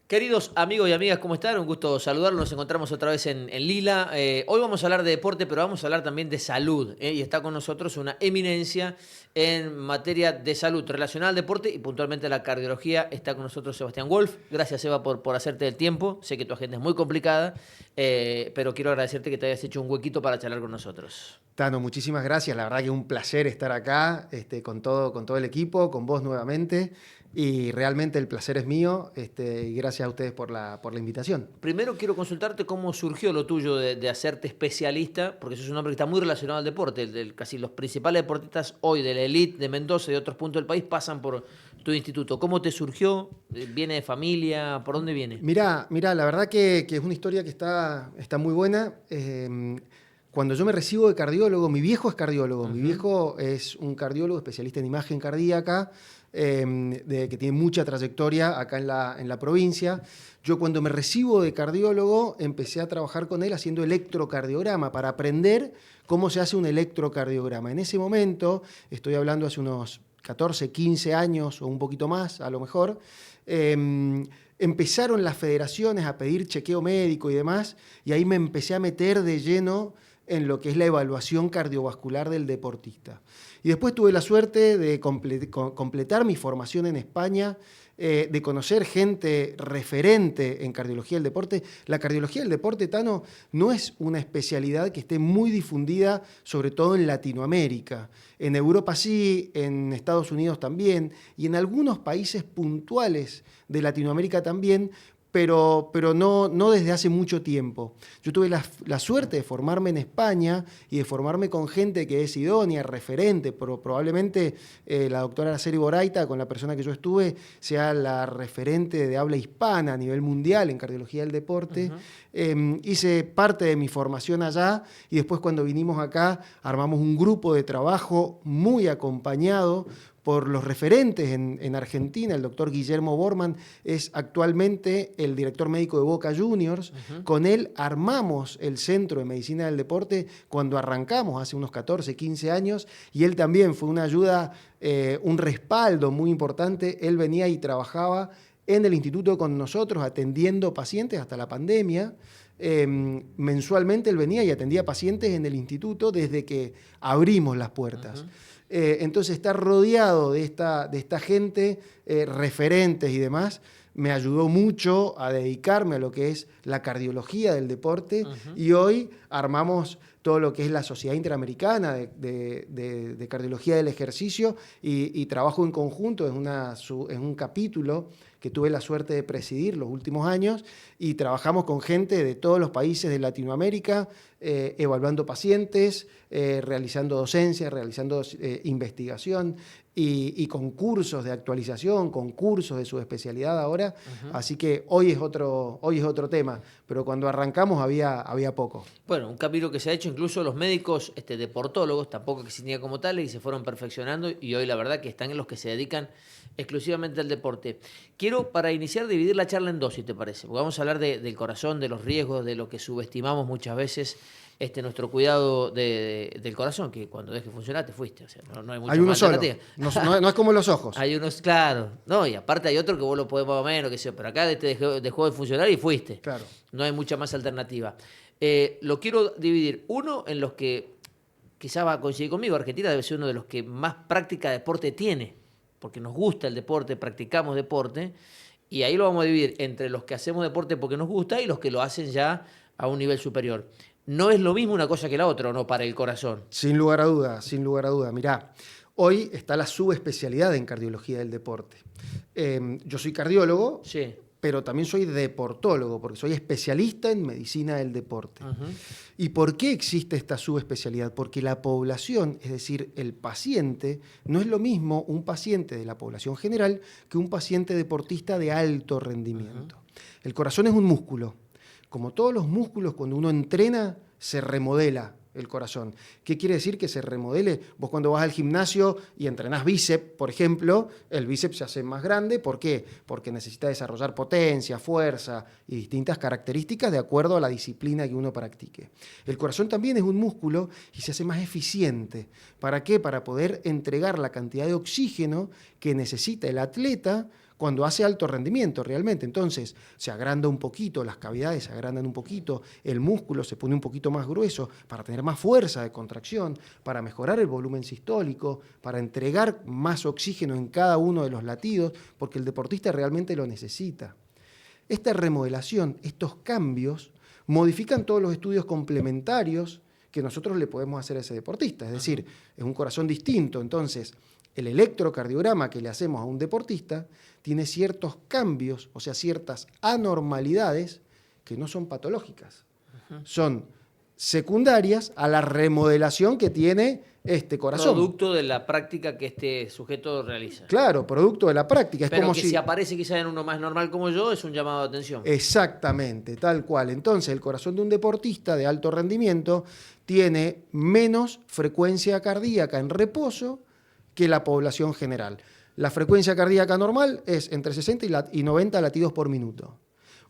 Queridos amigos y amigas, ¿cómo están? Un gusto saludarlos. Nos encontramos otra vez en Lila. Hoy vamos a hablar de deporte, pero vamos a hablar también de salud. Y está con nosotros una eminencia en materia de salud relacionada al deporte y puntualmente a la cardiología. Está con nosotros Sebastián Wolf. Gracias, Seba, por hacerte el tiempo. Sé que tu agenda es muy complicada, pero quiero agradecerte que te hayas hecho un huequito para charlar con nosotros. Tano, muchísimas gracias. La verdad que un placer estar acá con todo el equipo, con vos nuevamente. Y realmente el placer es mío. Y gracias a ustedes por la invitación. Primero quiero consultarte cómo surgió lo tuyo de hacerte especialista, porque sos un hombre que está muy relacionado al deporte. Casi los principales deportistas hoy de la elite de Mendoza y de otros puntos del país pasan por tu instituto. ¿Cómo te surgió? ¿Viene de familia? ¿Por dónde viene? Mirá, la verdad que es una historia que está muy buena. Cuando yo me recibo de cardiólogo, mi viejo es cardiólogo. Mi viejo es un cardiólogo especialista en imagen cardíaca, que tiene mucha trayectoria acá en la provincia. Yo cuando me recibo de cardiólogo empecé a trabajar con él haciendo electrocardiograma para aprender cómo se hace un electrocardiograma. En ese momento, estoy hablando hace unos 14, 15 años o un poquito más a lo mejor, empezaron las federaciones a pedir chequeo médico y demás, y ahí me empecé a meter de lleno en lo que es la evaluación cardiovascular del deportista. Y después tuve la suerte de completar mi formación en España, de conocer gente referente en cardiología del deporte. La cardiología del deporte, Tano, no es una especialidad que esté muy difundida, sobre todo en Latinoamérica. En Europa sí, en Estados Unidos también, y en algunos países puntuales de Latinoamérica también, pero no desde hace mucho tiempo. Yo tuve la suerte de formarme en España y de formarme con gente que es idónea, referente. Probablemente la doctora Araceli Boraita, con la persona que yo estuve, sea la referente de habla hispana a nivel mundial en cardiología del deporte. Hice parte de mi formación allá y después cuando vinimos acá armamos un grupo de trabajo muy acompañado por los referentes en Argentina. El doctor Guillermo Borman es actualmente el director médico de Boca Juniors. Con él armamos el Centro de Medicina del Deporte cuando arrancamos hace unos 14, 15 años, y él también fue una ayuda, un respaldo muy importante. Él venía y trabajaba en el instituto con nosotros atendiendo pacientes hasta la pandemia. Mensualmente él venía y atendía pacientes en el instituto desde que abrimos las puertas. Entonces estar rodeado de esta gente, referentes y demás, me ayudó mucho a dedicarme a lo que es la cardiología del deporte. Y hoy armamos todo lo que es la Sociedad Interamericana de Cardiología del Ejercicio y trabajo en conjunto en un capítulo que tuve la suerte de presidir los últimos años, y trabajamos con gente de todos los países de Latinoamérica, evaluando pacientes, realizando docencia, realizando investigación y concursos de actualización, concursos de su especialidad ahora. Así que hoy es otro tema, pero cuando arrancamos había poco. Bueno, un camino que se ha hecho, incluso los médicos deportólogos tampoco existían como tales y se fueron perfeccionando, y hoy la verdad que están en los que se dedican exclusivamente al deporte. Quiero, para iniciar, dividir la charla en dos, si te parece, porque vamos a hablar del corazón, de los riesgos, de lo que subestimamos muchas veces, nuestro cuidado del corazón, que cuando deje funcionar te fuiste. O sea, no hay mucha Hay uno más solo, alternativa. no es como los ojos. Hay unos, claro, no, y aparte hay otro que vos lo podés más o menos, que sea, pero acá dejó de funcionar y fuiste. Claro. No hay mucha más alternativa. Lo quiero dividir, uno en los que quizás va a coincidir conmigo. Argentina debe ser uno de los que más práctica de deporte tiene, porque nos gusta el deporte, practicamos deporte, y ahí lo vamos a dividir entre los que hacemos deporte porque nos gusta y los que lo hacen ya a un nivel superior. No es lo mismo una cosa que la otra, ¿o no? Para el corazón. Sin lugar a duda, sin lugar a duda. Mirá, hoy está la subespecialidad en cardiología del deporte. Yo soy cardiólogo, Sí. pero también soy deportólogo, porque soy especialista en medicina del deporte. ¿Y por qué existe esta subespecialidad? Porque la población, es decir, el paciente, no es lo mismo un paciente de la población general que un paciente deportista de alto rendimiento. El corazón es un músculo. Como todos los músculos, cuando uno entrena, se remodela el corazón. ¿Qué quiere decir que se remodele? Vos cuando vas al gimnasio y entrenás bíceps, por ejemplo, el bíceps se hace más grande. ¿Por qué? Porque necesita desarrollar potencia, fuerza y distintas características de acuerdo a la disciplina que uno practique. El corazón también es un músculo y se hace más eficiente. ¿Para qué? Para poder entregar la cantidad de oxígeno que necesita el atleta cuando hace alto rendimiento realmente. Entonces se agranda un poquito, las cavidades se agrandan un poquito, el músculo se pone un poquito más grueso para tener más fuerza de contracción, para mejorar el volumen sistólico, para entregar más oxígeno en cada uno de los latidos, porque el deportista realmente lo necesita. Esta remodelación, estos cambios, modifican todos los estudios complementarios que nosotros le podemos hacer a ese deportista. Es decir, es un corazón distinto. Entonces, el electrocardiograma que le hacemos a un deportista tiene ciertos cambios, o sea, ciertas anormalidades que no son patológicas. Son secundarias a la remodelación que tiene este corazón. Producto de la práctica que este sujeto realiza. Claro, producto de la práctica. Es pero como que si aparece quizás en uno más normal como yo, es un llamado de atención. Exactamente, tal cual. Entonces, el corazón de un deportista de alto rendimiento tiene menos frecuencia cardíaca en reposo que la población general. La frecuencia cardíaca normal es entre 60 y 90 latidos por minuto.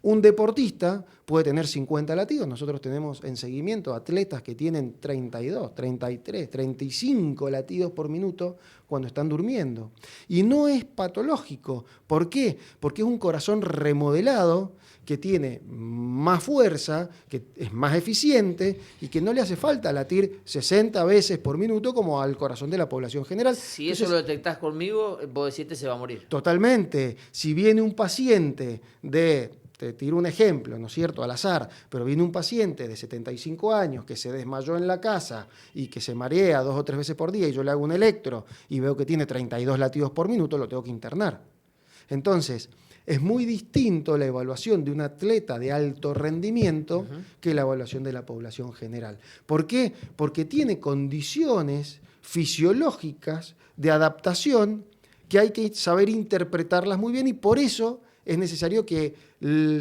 Un deportista puede tener 50 latidos. Nosotros tenemos en seguimiento atletas que tienen 32, 33, 35 latidos por minuto cuando están durmiendo. Y no es patológico. ¿Por qué? Porque es un corazón remodelado que tiene más fuerza, que es más eficiente y que no le hace falta latir 60 veces por minuto como al corazón de la población general. Si eso lo detectás conmigo, vos decís que se va a morir. Totalmente. Si viene un paciente te tiro un ejemplo, ¿no es cierto?, al azar, pero viene un paciente de 75 años que se desmayó en la casa y que se marea 2 o 3 veces por día y yo le hago un electro y veo que tiene 32 latidos por minuto, lo tengo que internar. Entonces, es muy distinto la evaluación de un atleta de alto rendimiento que la evaluación de la población general. ¿Por qué? Porque tiene condiciones fisiológicas de adaptación que hay que saber interpretarlas muy bien y por eso es necesario que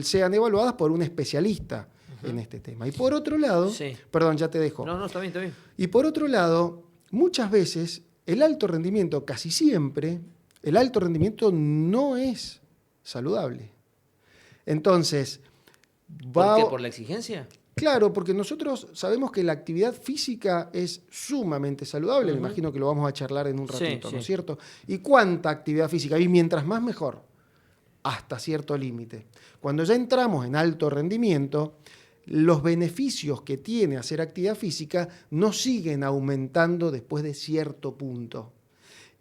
sean evaluadas por un especialista en este tema. Y por otro lado, perdón, ya te dejo. No, está bien, está bien. Y por otro lado, muchas veces el alto rendimiento, casi siempre, el alto rendimiento no es saludable. Entonces, ¿por qué? ¿Por la exigencia? Claro, porque nosotros sabemos que la actividad física es sumamente saludable. Me imagino que lo vamos a charlar en un ratito, ¿no es cierto? ¿Y cuánta actividad física? Y mientras más mejor, hasta cierto límite. Cuando ya entramos en alto rendimiento, los beneficios que tiene hacer actividad física no siguen aumentando después de cierto punto.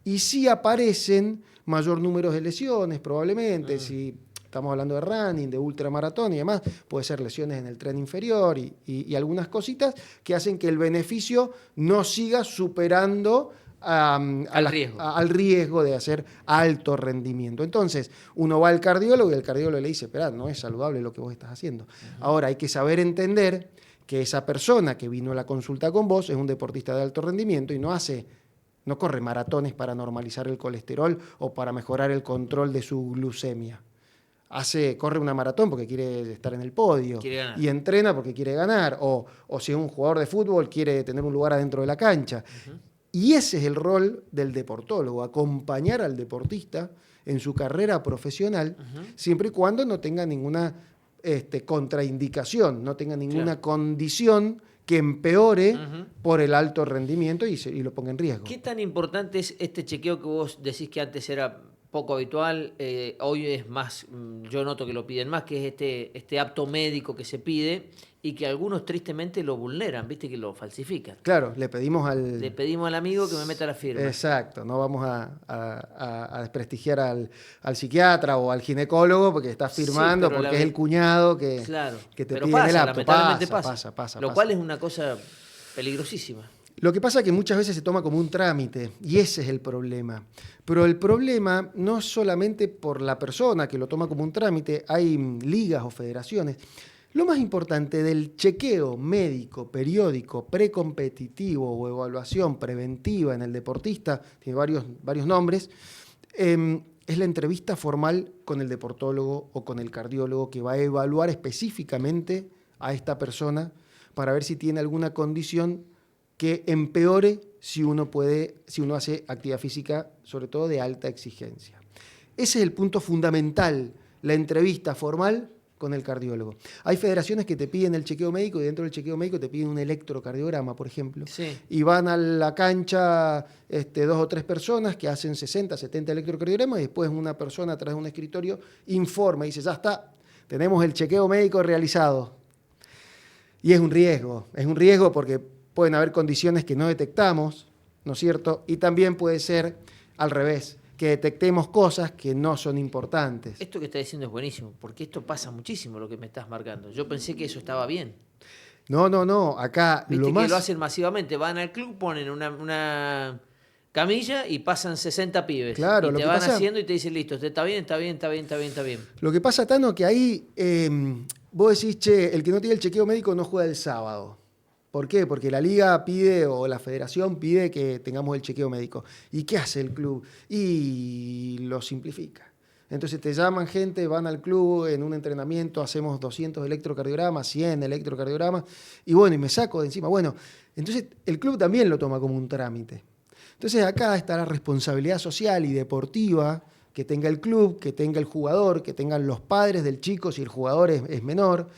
Y sí aparecen mayor número de lesiones, probablemente, si estamos hablando de running, de ultramaratón y demás, puede ser lesiones en el tren inferior y algunas cositas que hacen que el beneficio no siga superando al riesgo de hacer alto rendimiento. Entonces, uno va al cardiólogo y el cardiólogo le dice, espera, no es saludable lo que vos estás haciendo. Ahora, hay que saber entender que esa persona que vino a la consulta con vos es un deportista de alto rendimiento y no corre maratones para normalizar el colesterol o para mejorar el control de su glucemia. Corre una maratón porque quiere estar en el podio y entrena porque quiere ganar, o si es un jugador de fútbol quiere tener un lugar adentro de la cancha. Y ese es el rol del deportólogo, acompañar al deportista en su carrera profesional, siempre y cuando no tenga ninguna contraindicación, no tenga ninguna condición que empeore por el alto rendimiento y lo ponga en riesgo. ¿Qué tan importante es este chequeo que vos decís que antes era poco habitual, hoy es más, yo noto que lo piden más, que es este apto médico que se pide y que algunos tristemente lo vulneran, viste, que lo falsifican? Claro, le pedimos al amigo que me meta la firma. Exacto, no vamos a desprestigiar al psiquiatra o al ginecólogo porque está firmando, porque es el cuñado que te pide el apto. Pasa. Lo cual es una cosa peligrosísima. Lo que pasa es que muchas veces se toma como un trámite y ese es el problema. Pero el problema no es solamente por la persona que lo toma como un trámite, hay ligas o federaciones. Lo más importante del chequeo médico, periódico, precompetitivo o evaluación preventiva en el deportista, tiene varios nombres, es la entrevista formal con el deportólogo o con el cardiólogo que va a evaluar específicamente a esta persona para ver si tiene alguna condición que empeore si uno hace actividad física, sobre todo de alta exigencia. Ese es el punto fundamental, la entrevista formal con el cardiólogo. Hay federaciones que te piden el chequeo médico y dentro del chequeo médico te piden un electrocardiograma, por ejemplo. Sí. Y van a la cancha 2 o 3 personas que hacen 60, 70 electrocardiogramas y después una persona atrás de un escritorio informa y dice, ya está, tenemos el chequeo médico realizado. Y es un riesgo porque pueden haber condiciones que no detectamos, ¿no es cierto? Y también puede ser al revés, que detectemos cosas que no son importantes. Esto que estás diciendo es buenísimo, porque esto pasa muchísimo lo que me estás marcando. Yo pensé que eso estaba bien. No, acá Viste lo que más... lo hacen masivamente, van al club, ponen una camilla y pasan 60 pibes. Claro, y lo te que van pasa- haciendo y te dicen, listo, está bien, está bien, está bien, está bien, está bien. Lo que pasa, Tano, que ahí vos decís, che, el que no tiene el chequeo médico no juega el sábado. ¿Por qué? Porque la liga pide o la federación pide que tengamos el chequeo médico. ¿Y qué hace el club? Y lo simplifica. Entonces te llaman gente, van al club en un entrenamiento, hacemos 200 electrocardiogramas, 100 electrocardiogramas, y bueno, y me saco de encima. Bueno, entonces el club también lo toma como un trámite. Entonces acá está la responsabilidad social y deportiva que tenga el club, que tenga el jugador, que tengan los padres del chico si el jugador es menor,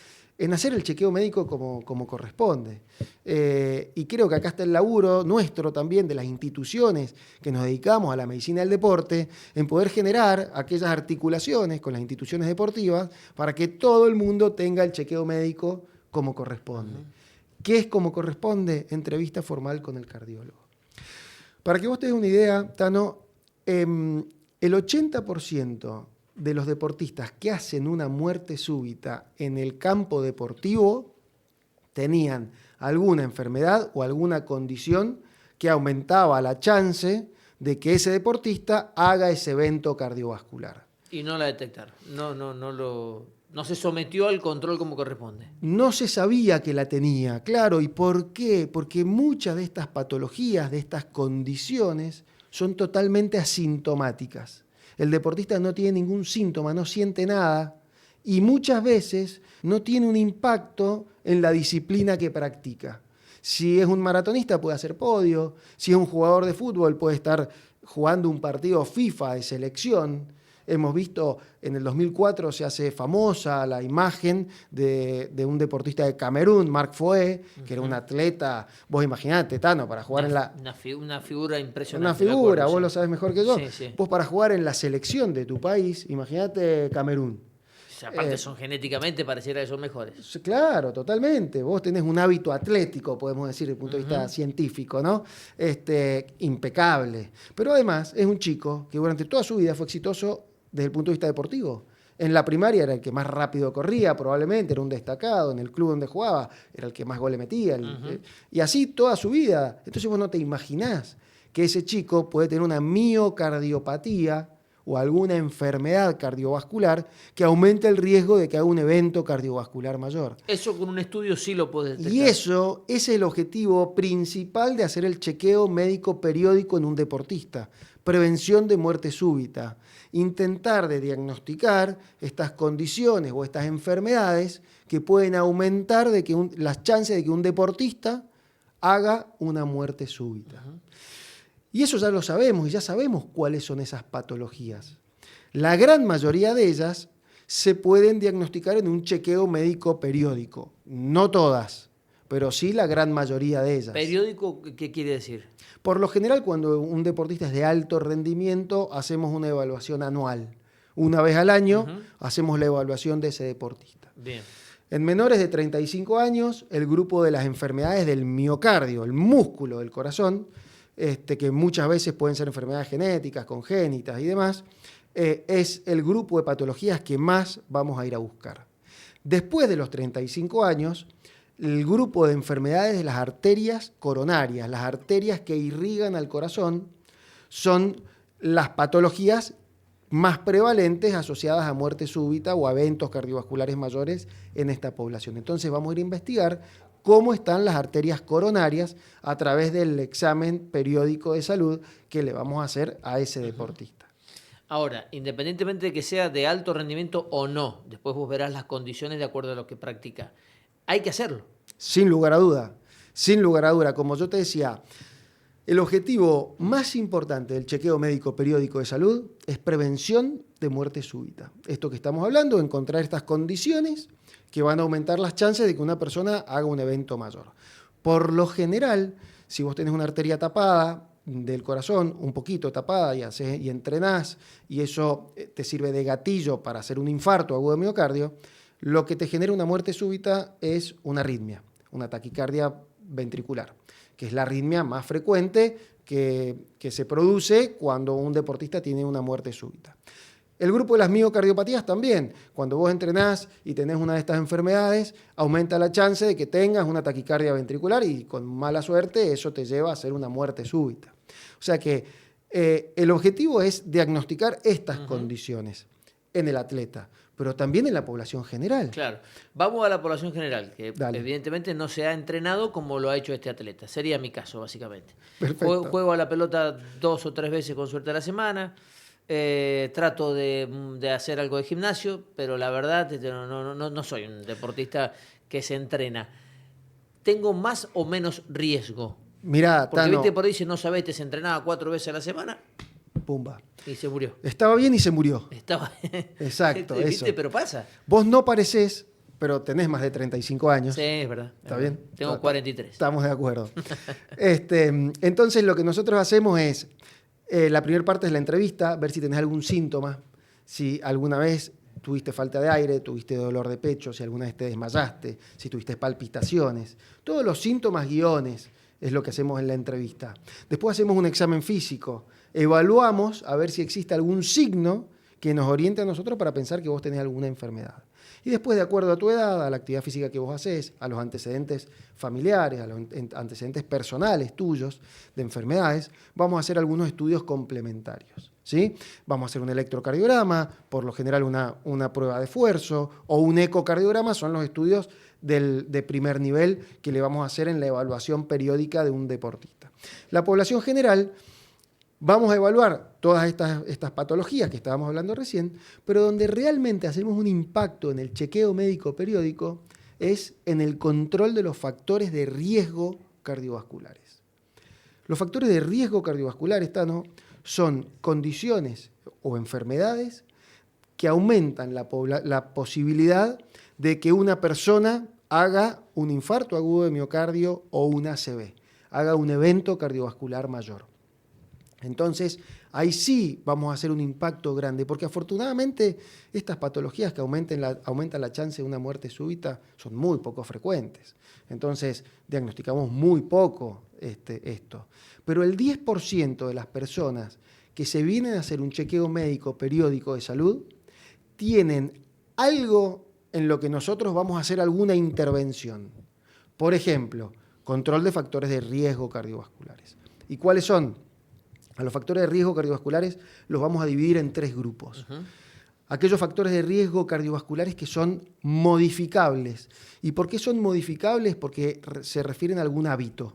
en hacer el chequeo médico como corresponde. Y creo que acá está el laburo nuestro también, de las instituciones que nos dedicamos a la medicina del deporte, en poder generar aquellas articulaciones con las instituciones deportivas para que todo el mundo tenga el chequeo médico como corresponde. ¿Qué es como corresponde? Entrevista formal con el cardiólogo. Para que vos te des una idea, Tano, el 80% de los deportistas que hacen una muerte súbita en el campo deportivo tenían alguna enfermedad o alguna condición que aumentaba la chance de que ese deportista haga ese evento cardiovascular. Y no la detectaron. No se sometió al control como corresponde. No se sabía que la tenía, claro. ¿Y por qué? Porque muchas de estas patologías, de estas condiciones, son totalmente asintomáticas. El deportista no tiene ningún síntoma, no siente nada y muchas veces no tiene un impacto en la disciplina que practica. Si es un maratonista puede hacer podio, si es un jugador de fútbol puede estar jugando un partido FIFA de selección. Hemos visto en el 2004 se hace famosa la imagen de un deportista de Camerún, Marc Foé, que era un atleta, vos imaginate, Tano, para jugar Una figura impresionante. una figura, acuerdo, vos sí. lo sabes mejor que yo. Sí. Vos para jugar en la selección de tu país, imagínate Camerún. O sea, aparte son genéticamente, pareciera que son mejores. Claro, totalmente. Vos tenés un hábito atlético, podemos decir, desde el punto de vista científico, ¿no? Impecable. Pero además es un chico que durante toda su vida fue exitoso desde el punto de vista deportivo. En la primaria era el que más rápido corría, probablemente, era un destacado. En el club donde jugaba era el que más goles metía. Y así toda su vida. Entonces vos no te imaginás que ese chico puede tener una miocardiopatía o alguna enfermedad cardiovascular que aumente el riesgo de que haga un evento cardiovascular mayor. Eso con un estudio sí lo puedes detectar. Y eso es el objetivo principal de hacer el chequeo médico periódico en un deportista. Prevención de muerte súbita. Intentar de diagnosticar estas condiciones o estas enfermedades que pueden aumentar las chances de que un deportista haga una muerte súbita. Y eso ya lo sabemos y ya sabemos cuáles son esas patologías. La gran mayoría de ellas se pueden diagnosticar en un chequeo médico periódico. No todas, pero sí la gran mayoría de ellas. ¿Periódico qué quiere decir? Por lo general, cuando un deportista es de alto rendimiento, hacemos una evaluación anual. Una vez al año hacemos la evaluación de ese deportista. Bien. En menores de 35 años, el grupo de las enfermedades del miocardio, el músculo del corazón, que muchas veces pueden ser enfermedades genéticas, congénitas y demás, es el grupo de patologías que más vamos a ir a buscar. Después de los 35 años, el grupo de enfermedades de las arterias coronarias, las arterias que irrigan al corazón, son las patologías más prevalentes asociadas a muerte súbita o a eventos cardiovasculares mayores en esta población. Entonces vamos a ir a investigar cómo están las arterias coronarias a través del examen periódico de salud que le vamos a hacer a ese deportista. Ahora, independientemente de que sea de alto rendimiento o no, después vos verás las condiciones de acuerdo a lo que practica. Hay que hacerlo. Sin lugar a duda, sin lugar a duda. Como yo te decía, el objetivo más importante del chequeo médico periódico de salud es prevención de muerte súbita. Esto que estamos hablando, encontrar estas condiciones que van a aumentar las chances de que una persona haga un evento mayor. Por lo general, si vos tenés una arteria tapada del corazón, un poquito tapada, y entrenás, y eso te sirve de gatillo para hacer un infarto agudo de miocardio, lo que te genera una muerte súbita es una arritmia, una taquicardia ventricular, que es la arritmia más frecuente que se produce cuando un deportista tiene una muerte súbita. El grupo de las miocardiopatías también. Cuando vos entrenás y tenés una de estas enfermedades, aumenta la chance de que tengas una taquicardia ventricular y con mala suerte eso te lleva a hacer una muerte súbita. O sea que el objetivo es diagnosticar estas condiciones en el atleta, pero también en la población general. Claro. Vamos a la población general, que Dale. evidentemente no se ha entrenado como lo ha hecho este atleta. Sería mi caso, básicamente. Perfecto. Juego a la pelota 2 o 3 veces con suerte a la semana. Trato de hacer algo de gimnasio, pero la verdad no soy un deportista que se entrena. ¿Tengo más o menos riesgo? Mirá, Porque Tano, viste por ahí, si no sabés, se entrenaba 4 veces a la semana pumba. y se murió. Estaba bien y se murió. Estaba. Exacto, ¿Viste? eso. Pero pasa. Vos no parecés, pero tenés más de 35 años. Sí, es verdad. ¿Está bien? Tengo 43. Estamos de acuerdo. Entonces, lo que nosotros hacemos es, la primera parte es la entrevista, ver si tenés algún síntoma, si alguna vez tuviste falta de aire, tuviste dolor de pecho, si alguna vez te desmayaste, si tuviste palpitaciones. Todos los síntomas guiones es lo que hacemos en la entrevista. Después hacemos un examen físico, evaluamos a ver si existe algún signo que nos oriente a nosotros para pensar que vos tenés alguna enfermedad. Y después, de acuerdo a tu edad, a la actividad física que vos hacés, a los antecedentes familiares, a los antecedentes personales tuyos de enfermedades, vamos a hacer algunos estudios complementarios, ¿sí? Vamos a hacer un electrocardiograma, por lo general una prueba de esfuerzo, o un ecocardiograma, son los estudios de primer nivel que le vamos a hacer en la evaluación periódica de un deportista. La población general, vamos a evaluar todas estas patologías que estábamos hablando recién, pero donde realmente hacemos un impacto en el chequeo médico periódico es en el control de los factores de riesgo cardiovasculares. Los factores de riesgo cardiovasculares, Tano, son condiciones o enfermedades que aumentan la posibilidad de que una persona haga un infarto agudo de miocardio o un ACV, haga un evento cardiovascular mayor. Entonces, ahí sí vamos a hacer un impacto grande, porque afortunadamente estas patologías que aumentan la chance de una muerte súbita son muy poco frecuentes. Entonces, diagnosticamos muy poco esto. Pero el 10% de las personas que se vienen a hacer un chequeo médico periódico de salud tienen algo en lo que nosotros vamos a hacer alguna intervención. Por ejemplo, control de factores de riesgo cardiovasculares. ¿Y cuáles son? A los factores de riesgo cardiovasculares los vamos a dividir en 3 grupos. Aquellos factores de riesgo cardiovasculares que son modificables. ¿Y por qué son modificables? Porque se refieren a algún hábito.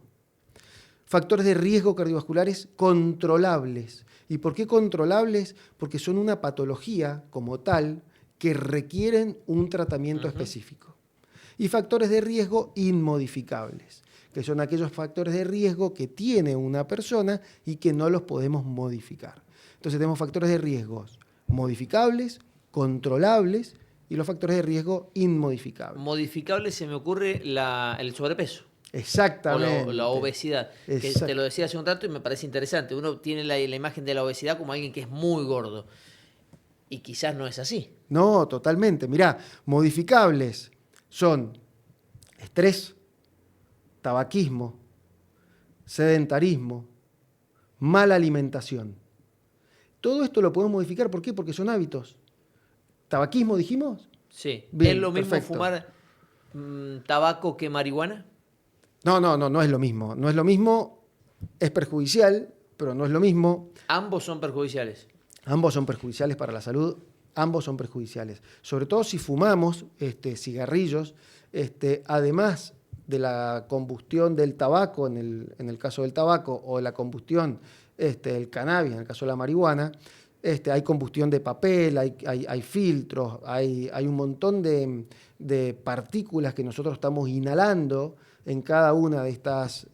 Factores de riesgo cardiovasculares controlables. ¿Y por qué controlables? Porque son una patología como tal que requieren un tratamiento específico. Y factores de riesgo inmodificables, que son aquellos factores de riesgo que tiene una persona y que no los podemos modificar. Entonces tenemos factores de riesgos modificables, controlables y los factores de riesgo inmodificables. Modificable se me ocurre el sobrepeso. Exactamente. O la obesidad. Que te lo decía hace un rato y me parece interesante. Uno tiene la imagen de la obesidad como alguien que es muy gordo. Y quizás no es así. No, totalmente. Mirá, modificables son estrés, tabaquismo, sedentarismo, mala alimentación. Todo esto lo podemos modificar. ¿Por qué? Porque son hábitos. ¿Tabaquismo dijimos? Sí. Bien, ¿Es lo mismo perfecto. fumar tabaco que marihuana? No es lo mismo. No es lo mismo, es perjudicial, pero no es lo mismo. Ambos son perjudiciales. Ambos son perjudiciales para la salud, ambos son perjudiciales. Sobre todo si fumamos cigarrillos, además de la combustión del tabaco, en el caso del tabaco, o la combustión del cannabis, en el caso de la marihuana, hay combustión de papel, hay filtros, hay un montón de partículas que nosotros estamos inhalando en cada una de estas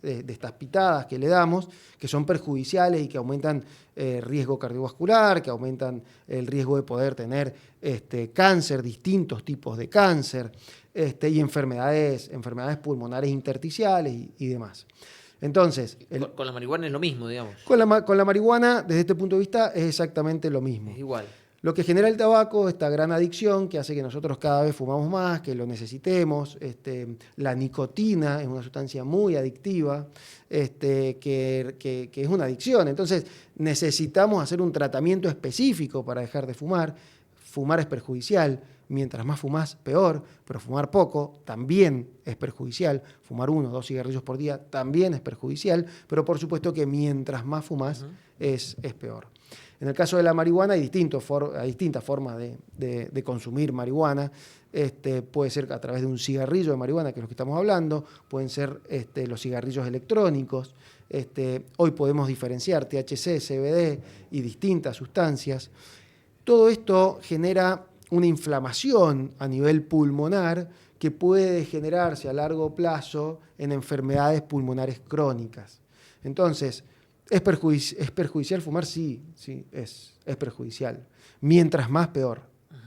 pitadas que le damos, que son perjudiciales y que aumentan riesgo cardiovascular, que aumentan el riesgo de poder tener cáncer, distintos tipos de cáncer, y enfermedades pulmonares intersticiales y demás. Entonces, con la marihuana es lo mismo, digamos. Con la marihuana, desde este punto de vista, es exactamente lo mismo. Es igual. Lo que genera el tabaco, esta gran adicción que hace que nosotros cada vez fumamos más, que lo necesitemos. La nicotina es una sustancia muy adictiva, que es una adicción. Entonces necesitamos hacer un tratamiento específico para dejar de fumar. Fumar es perjudicial. Mientras más fumás, peor, pero fumar poco también es perjudicial. Fumar 1 o 2 cigarrillos por día también es perjudicial, pero por supuesto que mientras más fumás es peor. En el caso de la marihuana hay distintas formas de consumir marihuana. Puede ser a través de un cigarrillo de marihuana, que es lo que estamos hablando. Pueden ser los cigarrillos electrónicos. Hoy podemos diferenciar THC, CBD y distintas sustancias. Todo esto genera una inflamación a nivel pulmonar que puede generarse a largo plazo en enfermedades pulmonares crónicas. Entonces, ¿es perjudicial fumar? Sí, es perjudicial. Mientras más, peor,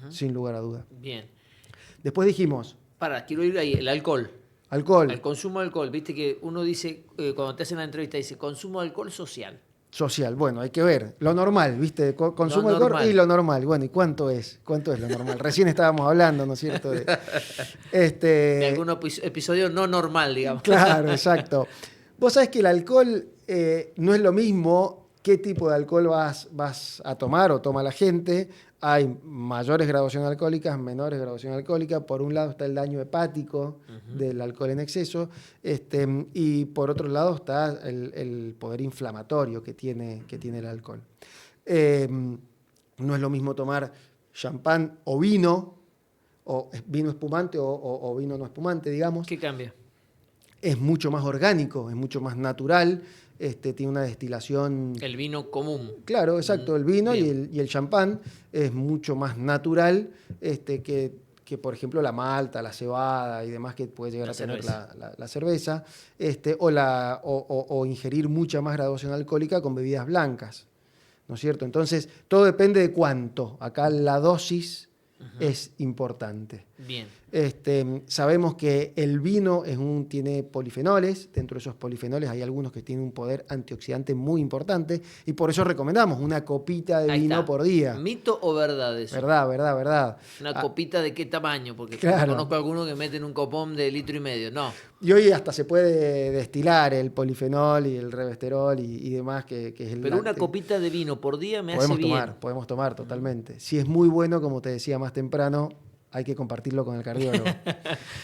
sin lugar a duda. Bien. Después dijimos... Quiero ir ahí, el alcohol. Alcohol. El consumo de alcohol. Viste que uno dice, cuando te hacen la entrevista, dice consumo de alcohol social. Social, bueno, hay que ver. Lo normal, ¿viste? Consumo de alcohol y lo normal. Bueno, ¿y cuánto es? ¿Cuánto es lo normal? Recién estábamos hablando, ¿no es cierto? De algún episodio no normal, digamos. Claro, exacto. Vos sabés que el alcohol no es lo mismo qué tipo de alcohol vas a tomar o toma la gente. Hay mayores graduaciones alcohólicas, menores graduaciones alcohólicas. Por un lado está el daño hepático del alcohol en exceso, y por otro lado está el poder inflamatorio que tiene el alcohol. No es lo mismo tomar champán o vino espumante o vino no espumante, digamos. ¿Qué cambia? Es mucho más orgánico, es mucho más natural. Tiene una destilación... El vino común. Claro, exacto. El vino y el champán es mucho más natural que, por ejemplo, la malta, la cebada y demás que puede llegar a tener la cerveza, o ingerir mucha más graduación alcohólica con bebidas blancas, ¿no es cierto? Entonces, todo depende de cuánto. Acá la dosis es importante. Bien. Sabemos que el vino tiene polifenoles. Dentro de esos polifenoles hay algunos que tienen un poder antioxidante muy importante y por eso recomendamos una copita de vino por día. ¿Mito o verdad eso? Verdad. ¿Una copita de qué tamaño? Porque claro. Conozco a algunos que meten un copón de 1,5 litros. No. Y hoy hasta se puede destilar el polifenol y el revesterol y demás, que es el Pero una copita de vino por día me hace bien. Podemos tomar totalmente. Si es muy bueno, como te decía más temprano, hay que compartirlo con el cardiólogo.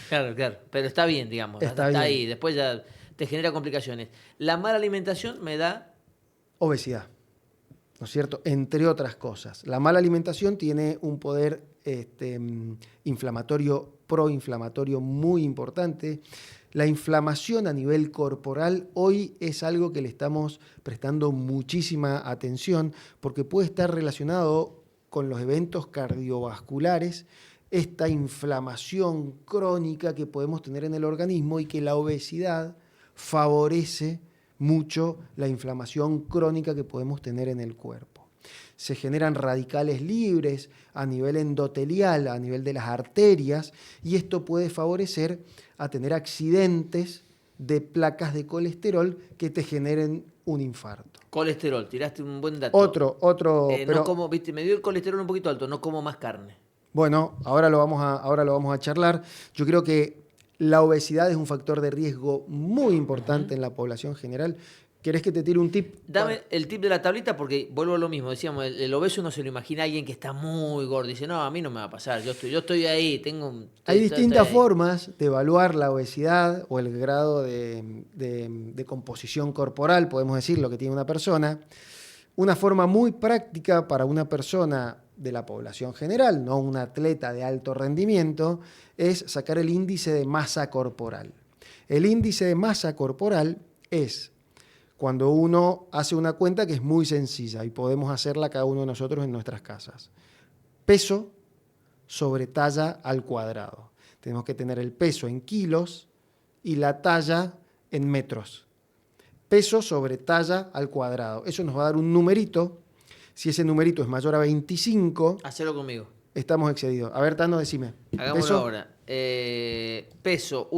Claro. Pero está bien, digamos. Está bien. Ahí. Después ya te genera complicaciones. La mala alimentación me da... obesidad, ¿no es cierto? Entre otras cosas. La mala alimentación tiene un poder proinflamatorio muy importante. La inflamación a nivel corporal hoy es algo que le estamos prestando muchísima atención porque puede estar relacionado con los eventos cardiovasculares, esta inflamación crónica que podemos tener en el organismo y que la obesidad favorece mucho la inflamación crónica que podemos tener en el cuerpo. Se generan radicales libres a nivel endotelial, a nivel de las arterias, y esto puede favorecer a tener accidentes de placas de colesterol que te generen un infarto. Colesterol, tiraste un buen dato. Otro. Pero no como, viste, me dio el colesterol un poquito alto, no como más carne. Bueno, ahora lo vamos a charlar. Yo creo que la obesidad es un factor de riesgo muy importante en la población general. ¿Querés que te tire un tip? Dame el tip de la tablita porque vuelvo a lo mismo. Decíamos, el obeso no se lo imagina a alguien que está muy gordo. Dice, no, a mí no me va a pasar. Yo estoy ahí. Hay distintas formas de evaluar la obesidad o el grado de composición corporal, podemos decir, lo que tiene una persona. Una forma muy práctica para una persona de la población general, no un atleta de alto rendimiento, es sacar el índice de masa corporal. El índice de masa corporal es cuando uno hace una cuenta que es muy sencilla y podemos hacerla cada uno de nosotros en nuestras casas. Peso sobre talla al cuadrado. Tenemos que tener el peso en kilos y la talla en metros. Peso sobre talla al cuadrado. Eso nos va a dar un numerito. Si ese numerito es mayor a 25, Hacelo conmigo. estamos excedidos. A ver, Tano, decime. Hagámoslo ¿Peso? ahora. Peso,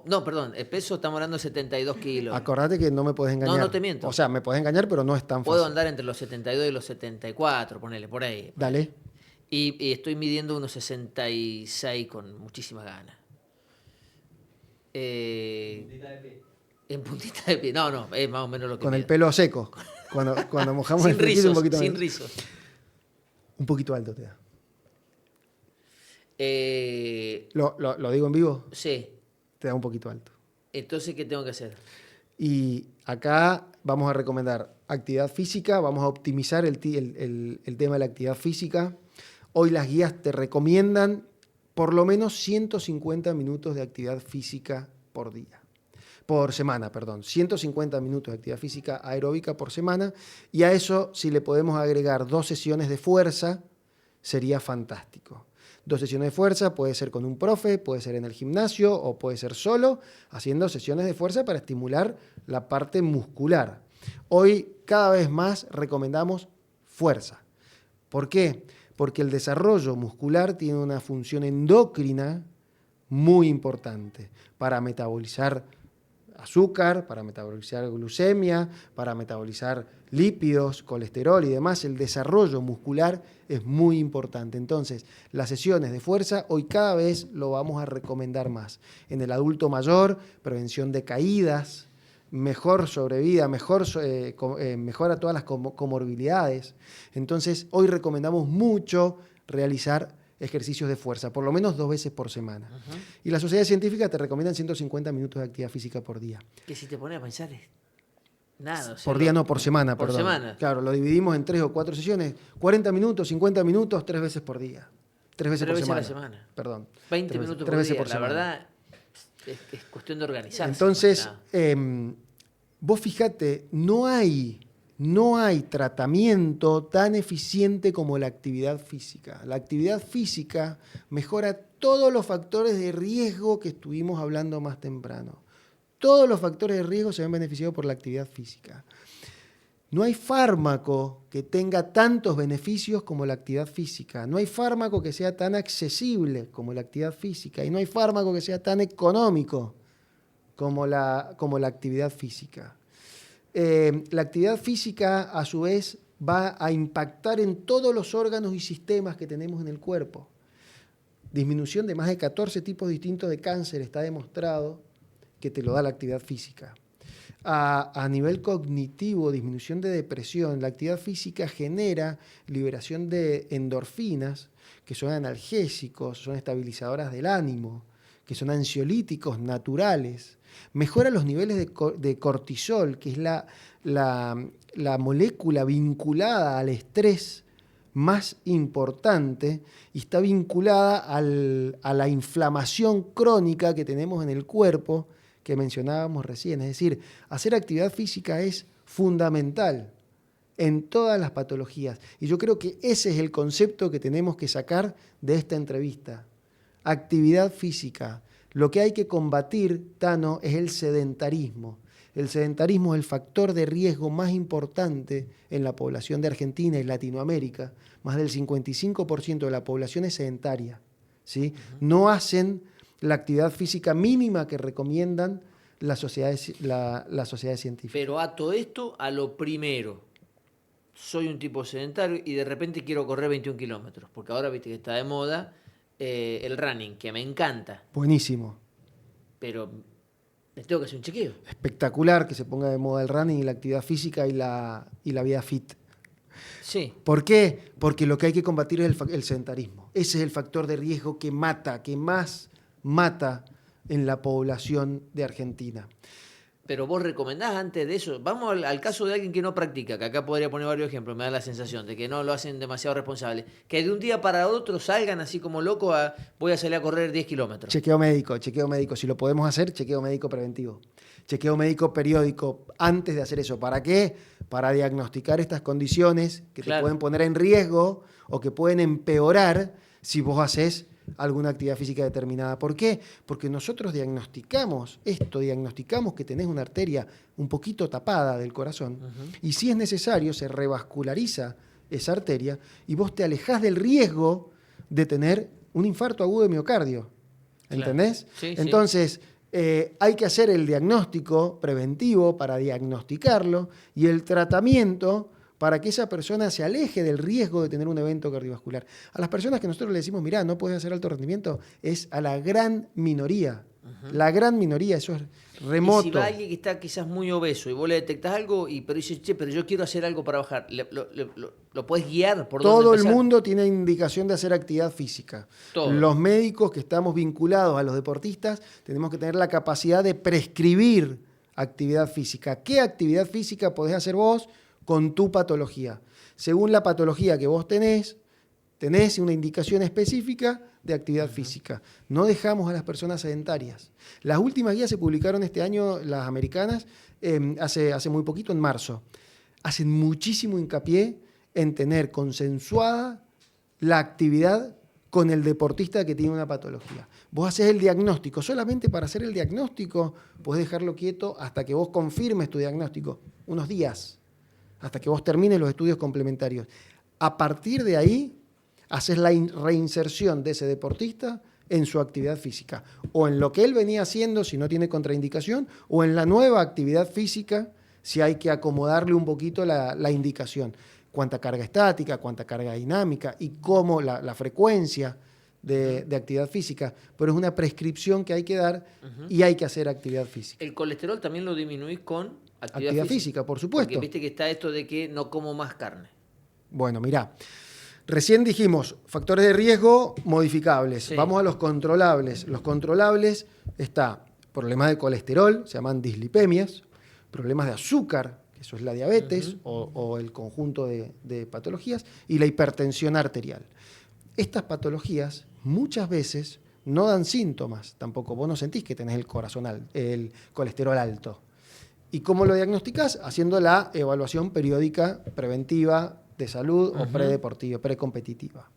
No, perdón, el peso estamos hablando de 72 kilos. Acordate que no me podés engañar. No te miento. O sea, me podés engañar, pero no es tan Puedo fácil. andar entre los 72 y los 74, ponele, por ahí. Dale. Y estoy midiendo unos 66 con muchísimas ganas. En puntita de pie. No, es más o menos lo que Con el mido. pelo seco. Cuando mojamos Sin el flequillo rizos, un poquito sin más. rizos. Un poquito alto te da. Eh, ¿Lo digo en vivo? sí. Te da un poquito alto. Entonces, ¿qué tengo que hacer? Y acá vamos a recomendar actividad física, vamos a optimizar el tema de la actividad física. Hoy las guías te recomiendan por lo menos 150 minutos de actividad física por día. Por semana, perdón. 150 minutos de actividad física aeróbica por semana. Y a eso, si le podemos agregar 2 sesiones de fuerza, sería fantástico. 2 sesiones de fuerza, puede ser con un profe, puede ser en el gimnasio o puede ser solo, haciendo sesiones de fuerza para estimular la parte muscular. Hoy cada vez más recomendamos fuerza. ¿Por qué? Porque el desarrollo muscular tiene una función endocrina muy importante para metabolizar azúcar, para metabolizar glucemia, para metabolizar lípidos, colesterol y demás. El desarrollo muscular es muy importante. Entonces, las sesiones de fuerza hoy cada vez lo vamos a recomendar más. En el adulto mayor, prevención de caídas, mejor sobrevida, mejora todas las comorbilidades. Entonces, hoy recomendamos mucho realizar ejercicios de fuerza, por lo menos 2 veces por semana. Ajá. Y la sociedad científica te recomiendan 150 minutos de actividad física por día. Que si te pones a pensar es nada. O sea, Por día no, por semana, por perdón. semana. Claro, lo dividimos en 3 o 4 sesiones, 40 minutos, 50 minutos, 3 veces por día. 3 veces 3 por veces a la semana. semana. Perdón. 20 3 minutos veces, por 3 veces día. por La semana. verdad es cuestión de organizarse. Entonces, ¿no? vos fíjate, no hay tratamiento tan eficiente como la actividad física. La actividad física mejora todos los factores de riesgo que estuvimos hablando más temprano. Todos los factores de riesgo se ven beneficiados por la actividad física. No hay fármaco que tenga tantos beneficios como la actividad física. No hay fármaco que sea tan accesible como la actividad física. Y no hay fármaco que sea tan económico como la actividad física. La actividad física, a su vez, va a impactar en todos los órganos y sistemas que tenemos en el cuerpo. Disminución de más de 14 tipos distintos de cáncer está demostrado que te lo da la actividad física. A nivel cognitivo, disminución de depresión, la actividad física genera liberación de endorfinas, que son analgésicos, son estabilizadoras del ánimo, que son ansiolíticos naturales. Mejora los niveles de cortisol, que es la molécula vinculada al estrés más importante y está vinculada a la inflamación crónica que tenemos en el cuerpo que mencionábamos recién. Es decir, hacer actividad física es fundamental en todas las patologías. Y yo creo que ese es el concepto que tenemos que sacar de esta entrevista. Actividad física. Lo que hay que combatir, Tano, es el sedentarismo. El sedentarismo es el factor de riesgo más importante en la población de Argentina y Latinoamérica. Más del 55% de la población es sedentaria, ¿sí? No hacen la actividad física mínima que recomiendan las sociedades científicas. Pero ato esto a lo primero. Soy un tipo sedentario y de repente quiero correr 21 kilómetros. Porque ahora viste que está de moda el running, que me encanta. Buenísimo. Pero me tengo que hacer un chequeo. Espectacular que se ponga de moda el running y la actividad física y la vida fit. Sí. ¿Por qué? Porque lo que hay que combatir es el sedentarismo. Ese es el factor de riesgo que más mata en la población de Argentina. Pero vos recomendás antes de eso, vamos al caso de alguien que no practica, que acá podría poner varios ejemplos, me da la sensación de que no lo hacen demasiado responsable, que de un día para otro salgan así como loco voy a salir a correr 10 kilómetros. Chequeo médico, si lo podemos hacer, chequeo médico preventivo. Chequeo médico periódico antes de hacer eso. ¿Para qué? Para diagnosticar estas condiciones que te pueden poner en riesgo o que pueden empeorar si vos haces alguna actividad física determinada. ¿Por qué? Porque nosotros diagnosticamos que tenés una arteria un poquito tapada del corazón, y si es necesario se revasculariza esa arteria y vos te alejás del riesgo de tener un infarto agudo de miocardio. ¿Entendés? Claro. Sí, entonces, hay que hacer el diagnóstico preventivo para diagnosticarlo y el tratamiento para que esa persona se aleje del riesgo de tener un evento cardiovascular. A las personas que nosotros le decimos, mirá, no puedes hacer alto rendimiento, es a la gran minoría. La gran minoría, eso es remoto. Y si va alguien que está quizás muy obeso y vos le detectás algo, pero dices, che, pero yo quiero hacer algo para bajar, ¿lo podés guiar por dónde Todo el empezar? mundo tiene indicación de hacer actividad física. Todo. Los médicos que estamos vinculados a los deportistas tenemos que tener la capacidad de prescribir actividad física. ¿Qué actividad física podés hacer vos con tu patología? Según la patología que vos tenés una indicación específica de actividad física. No dejamos a las personas sedentarias. Las últimas guías se publicaron este año, las americanas, hace muy poquito, en marzo. Hacen muchísimo hincapié en tener consensuada la actividad con el deportista que tiene una patología. Vos haces el diagnóstico. Solamente para hacer el diagnóstico podés dejarlo quieto hasta que vos confirmes tu diagnóstico. Unos días. Hasta que vos termines los estudios complementarios. A partir de ahí, haces la reinserción de ese deportista en su actividad física. O en lo que él venía haciendo, si no tiene contraindicación, o en la nueva actividad física, si hay que acomodarle un poquito la indicación. Cuánta carga estática, cuánta carga dinámica y cómo la frecuencia de actividad física. Pero es una prescripción que hay que dar y hay que hacer actividad física. ¿El colesterol también lo disminuís con Actividad física, por supuesto. Porque viste que está esto de que no como más carne. Bueno, mirá. Recién dijimos, factores de riesgo modificables. Sí. Vamos a los controlables. Los controlables está problemas de colesterol, se llaman dislipemias, problemas de azúcar, que eso es la diabetes, o el conjunto de patologías, y la hipertensión arterial. Estas patologías muchas veces no dan síntomas, tampoco vos no sentís que tenés el colesterol alto. ¿Y cómo lo diagnosticás? Haciendo la evaluación periódica preventiva de salud o predeportiva, precompetitiva.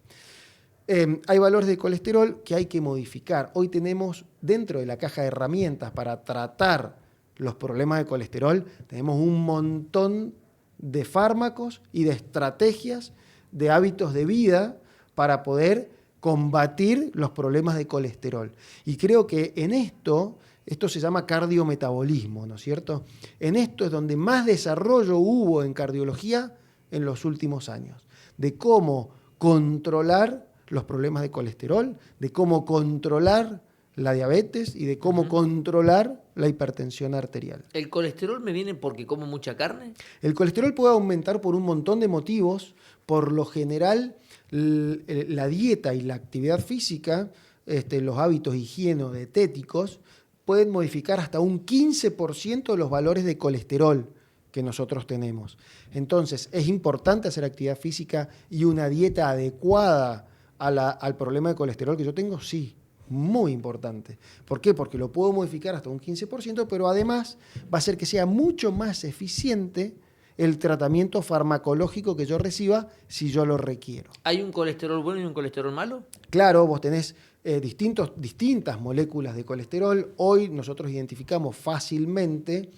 Hay valores de colesterol que hay que modificar. Hoy tenemos dentro de la caja de herramientas para tratar los problemas de colesterol, tenemos un montón de fármacos y de estrategias, de hábitos de vida para poder combatir los problemas de colesterol. Y creo que en esto se llama cardiometabolismo, ¿no es cierto? En esto es donde más desarrollo hubo en cardiología en los últimos años, de cómo controlar los problemas de colesterol, de cómo controlar la diabetes y de cómo controlar la hipertensión arterial. ¿El colesterol me viene porque como mucha carne? El colesterol puede aumentar por un montón de motivos. Por lo general, la dieta y la actividad física, los hábitos higieno-dietéticos, pueden modificar hasta un 15% los valores de colesterol que nosotros tenemos. Entonces, es importante hacer actividad física y una dieta adecuada al problema de colesterol que yo tengo, sí, muy importante. ¿Por qué? Porque lo puedo modificar hasta un 15%, pero además va a hacer que sea mucho más eficiente el tratamiento farmacológico que yo reciba si yo lo requiero. ¿Hay un colesterol bueno y un colesterol malo? Claro, vos tenés distintas moléculas de colesterol. Hoy nosotros identificamos fácilmente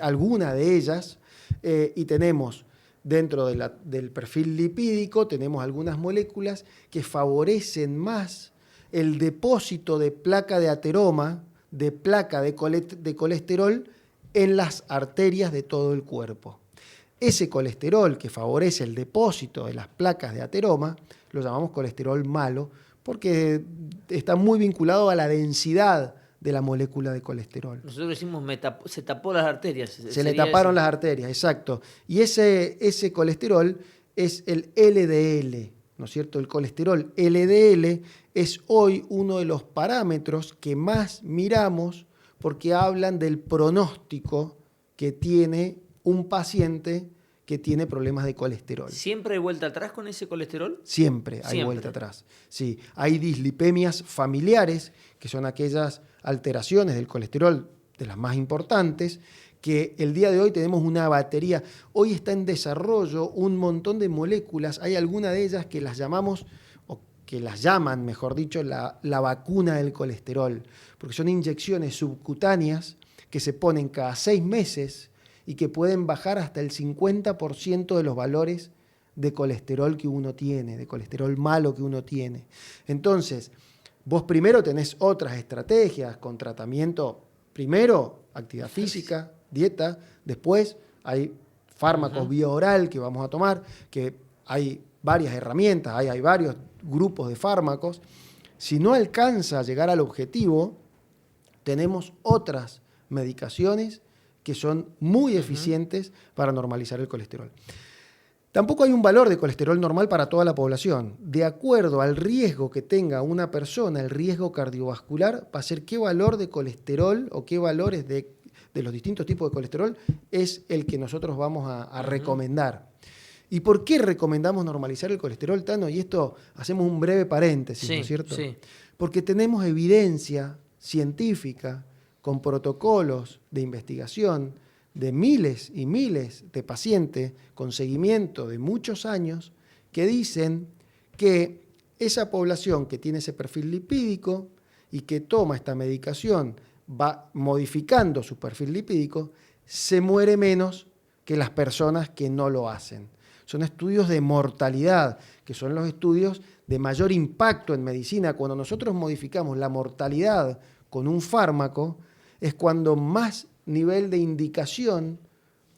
alguna de ellas y tenemos dentro del perfil lipídico, tenemos algunas moléculas que favorecen más el depósito de placa de ateroma, de placa de colesterol en las arterias de todo el cuerpo. Ese colesterol que favorece el depósito de las placas de ateroma lo llamamos colesterol malo porque está muy vinculado a la densidad de la molécula de colesterol. Nosotros decimos, se tapó las arterias. Se le taparon las arterias, exacto. Y ese colesterol es el LDL, ¿no es cierto? El colesterol LDL es hoy uno de los parámetros que más miramos porque hablan del pronóstico que tiene un paciente que tiene problemas de colesterol. ¿Siempre hay vuelta atrás con ese colesterol? Siempre hay vuelta atrás. Sí, hay dislipemias familiares, que son aquellas alteraciones del colesterol de las más importantes, que el día de hoy tenemos una batería. Hoy está en desarrollo un montón de moléculas, hay algunas de ellas que las llamamos, o que las llaman, mejor dicho, la vacuna del colesterol, porque son inyecciones subcutáneas que se ponen cada 6 meses y que pueden bajar hasta el 50% de los valores de colesterol que uno tiene, de colesterol malo que uno tiene. Entonces, vos primero tenés otras estrategias con tratamiento, primero actividad física, dieta, después hay fármacos vía oral que vamos a tomar, que hay varias herramientas, hay varios grupos de fármacos. Si no alcanza a llegar al objetivo, tenemos otras medicaciones que son muy eficientes para normalizar el colesterol. Tampoco hay un valor de colesterol normal para toda la población. De acuerdo al riesgo que tenga una persona, el riesgo cardiovascular, va a ser qué valor de colesterol o qué valores de los distintos tipos de colesterol es el que nosotros vamos a recomendar. ¿Y por qué recomendamos normalizar el colesterol, Tano? Y esto hacemos un breve paréntesis, ¿no es cierto? Sí. Porque tenemos evidencia científica con protocolos de investigación de miles y miles de pacientes con seguimiento de muchos años que dicen que esa población que tiene ese perfil lipídico y que toma esta medicación va modificando su perfil lipídico, se muere menos que las personas que no lo hacen. Son estudios de mortalidad, que son los estudios de mayor impacto en medicina. Cuando nosotros modificamos la mortalidad con un fármaco, es cuando más nivel de indicación,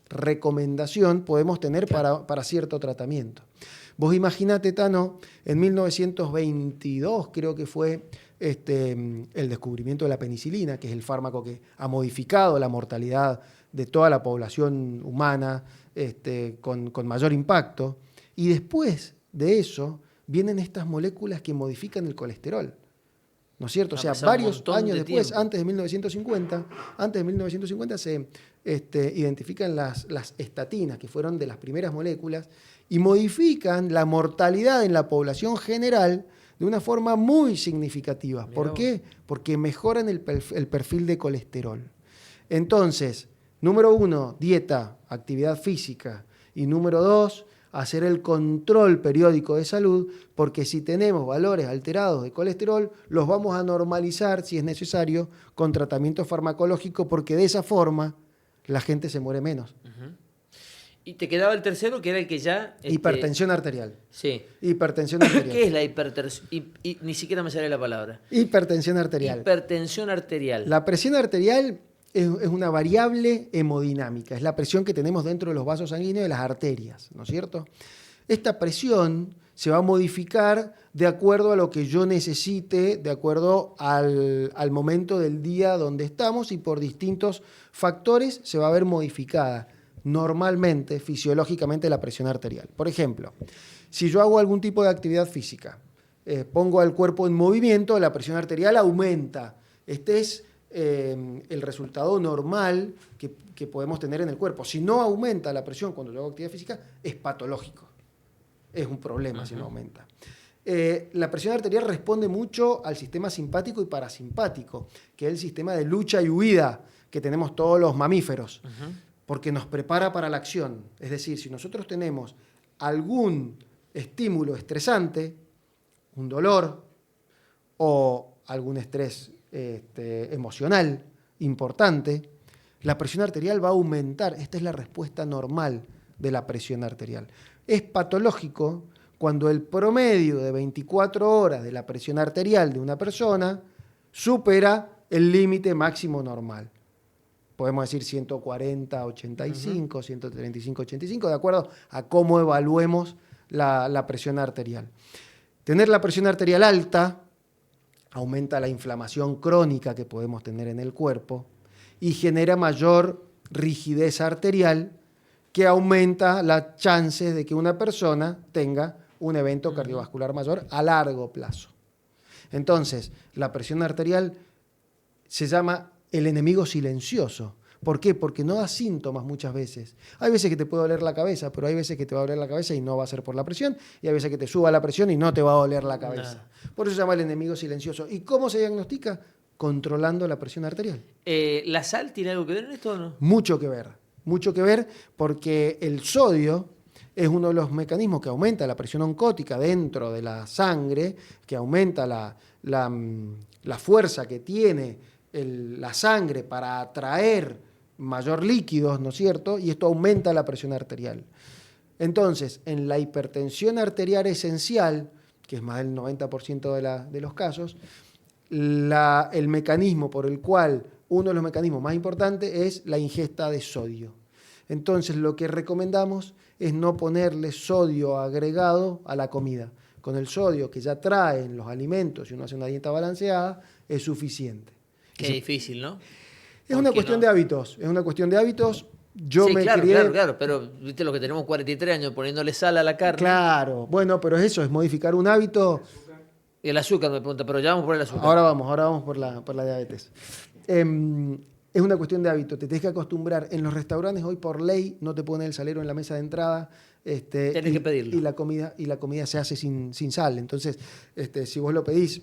recomendación podemos tener para cierto tratamiento. Vos imaginate, Tano, en 1922 creo que fue el descubrimiento de la penicilina, que es el fármaco que ha modificado la mortalidad de toda la población humana con mayor impacto. Y después de eso vienen estas moléculas que modifican el colesterol. ¿No es cierto? O sea, varios años después, antes de 1950 se identifican las estatinas, que fueron de las primeras moléculas, y modifican la mortalidad en la población general de una forma muy significativa. ¿Por qué? Porque mejoran el perfil de colesterol. Entonces, número 1, dieta, actividad física, y número 2, hacer el control periódico de salud, porque si tenemos valores alterados de colesterol, los vamos a normalizar, si es necesario, con tratamiento farmacológico, porque de esa forma la gente se muere menos. Y te quedaba el tercero, que era el que ya... Hipertensión arterial. Sí. Hipertensión arterial. ¿Qué es la hipertensión? Ni siquiera me sale la palabra. Hipertensión arterial. Hipertensión arterial. La presión arterial es una variable hemodinámica, es la presión que tenemos dentro de los vasos sanguíneos de las arterias, ¿no es cierto? Esta presión se va a modificar de acuerdo a lo que yo necesite, de acuerdo al momento del día donde estamos, y por distintos factores se va a ver modificada normalmente, fisiológicamente, la presión arterial. Por ejemplo, si yo hago algún tipo de actividad física, pongo al cuerpo en movimiento, la presión arterial aumenta. Este es el resultado normal que podemos tener en el cuerpo. Si no aumenta la presión cuando yo hago actividad física, es patológico. Es un problema si no aumenta. La presión arterial responde mucho al sistema simpático y parasimpático, que es el sistema de lucha y huida que tenemos todos los mamíferos, porque nos prepara para la acción. Es decir, si nosotros tenemos algún estímulo estresante, un dolor o algún estrés emocional importante, la presión arterial va a aumentar. Esta es la respuesta normal de la presión arterial. Es patológico cuando el promedio de 24 horas de la presión arterial de una persona supera el límite máximo normal. Podemos decir 140, 85, 135, 85, de acuerdo a cómo evaluemos la presión arterial. Tener la presión arterial alta aumenta la inflamación crónica que podemos tener en el cuerpo y genera mayor rigidez arterial, que aumenta las chances de que una persona tenga un evento cardiovascular mayor a largo plazo. Entonces, la presión arterial se llama el enemigo silencioso. ¿Por qué? Porque no da síntomas muchas veces. Hay veces que te puede doler la cabeza, pero hay veces que te va a doler la cabeza y no va a ser por la presión, y hay veces que te suba la presión y no te va a doler la cabeza. Por eso se llama el enemigo silencioso. ¿Y cómo se diagnostica? Controlando la presión arterial. ¿La sal tiene algo que ver en esto o no? Mucho que ver porque el sodio es uno de los mecanismos que aumenta la presión oncótica dentro de la sangre, que aumenta la fuerza que tiene la sangre para atraer mayor líquidos, ¿no es cierto? Y esto aumenta la presión arterial. Entonces, en la hipertensión arterial esencial, que es más del 90% de los casos, el mecanismo por el cual, uno de los mecanismos más importantes es la ingesta de sodio. Entonces, lo que recomendamos es no ponerle sodio agregado a la comida. Con el sodio que ya traen los alimentos, si uno hace una dieta balanceada, es suficiente. Qué difícil, ¿no? Es una cuestión de hábitos, es una cuestión de hábitos. Yo sí, me claro, crié... claro, pero viste lo que tenemos 43 años poniéndole sal a la carne. Claro, bueno, pero es eso, es modificar un hábito. Y el azúcar me pregunta, pero ya vamos por el azúcar. Ahora vamos por la diabetes. Es una cuestión de hábito, te tienes que acostumbrar. En los restaurantes hoy por ley no te ponen el salero en la mesa de entrada. Tienes que pedirlo. Y la comida se hace sin sal. Entonces, si vos lo pedís